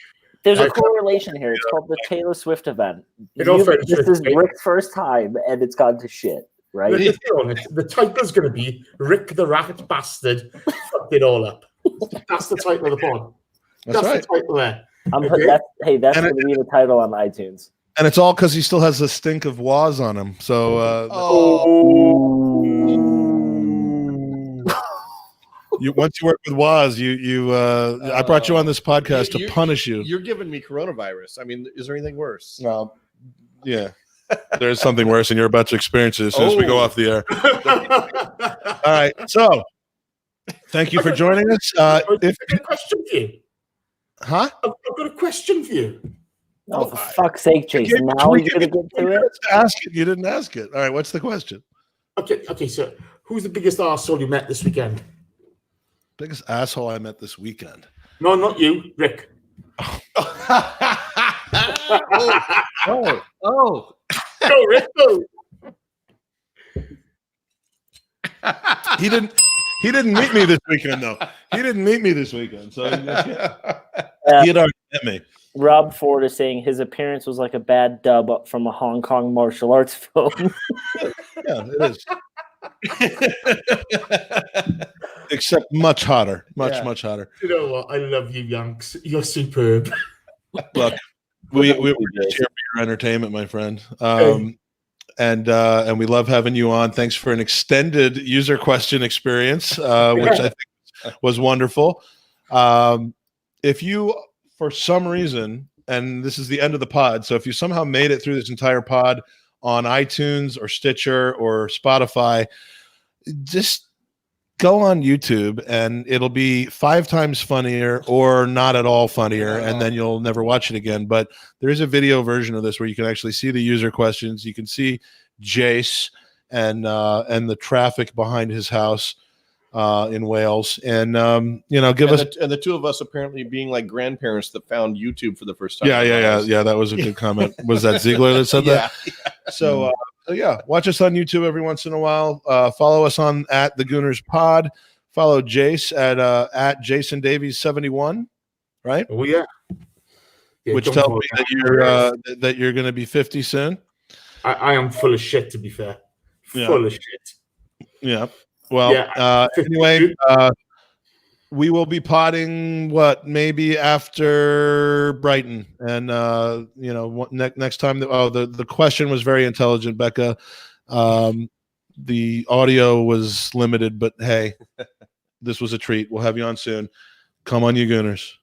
There's a correlation here. It's called the Taylor Swift event. This is Rick's first time, and it's gone to shit, right? Let's be honest. The title's going to be Rick the Rat Bastard fucked it all up. That's the title of the pod. That's right. The title there. That's going to be the title on iTunes. And it's all because he still has the stink of Waz on him. So, once you work with Waz, I brought you on this podcast to punish you. You're giving me coronavirus. I mean, is there anything worse? Well, yeah, there's something worse, and you're about to experience it as soon as we go off the air. All right, so thank you for joining us. I've got a question for you. Huh? I've got a question for you. Oh, for fuck's sake, Jason! Now you're gonna get to it. Ask it. You didn't ask it. All right, what's the question? Okay. So, who's the biggest arsehole you met this weekend? Biggest asshole I met this weekend. No, not you, Rick. Oh. Go, Rick, go. He didn't meet me this weekend, though. He didn't meet me this weekend, so he had already met me. Rob Ford is saying his appearance was like a bad dub up from a Hong Kong martial arts film. Yeah, it is. Except much hotter, much hotter. You know what? I love you, Yanks. You're superb. Look, we were just here for your entertainment, my friend. And we love having you on. Thanks for an extended user question experience, which I think was wonderful. If you, for some reason, and this is the end of the pod, so if you somehow made it through this entire pod on iTunes or Stitcher or Spotify, just go on YouTube and it'll be 5 times funnier or not at all funnier, and then you'll never watch it again. But there is a video version of this where you can actually see the user questions. You can see Jace and the traffic behind his house in Wales, and give us and the 2 of us apparently being like grandparents that found YouTube for the first time. Yeah. That was a good comment. Was that Ziegler that said that? So watch us on YouTube every once in a while. Follow us on at the Gooners Pod. Follow Jace at Jason Davies 71, right? Oh yeah. Which tells me that you're going to be 50 soon. I am full of shit, to be fair. Full of shit. Yeah. Well, anyway, we will be potting maybe after Brighton, and next time. The question was very intelligent, Becca. The audio was limited, but hey, this was a treat. We'll have you on soon. Come on, you Gooners.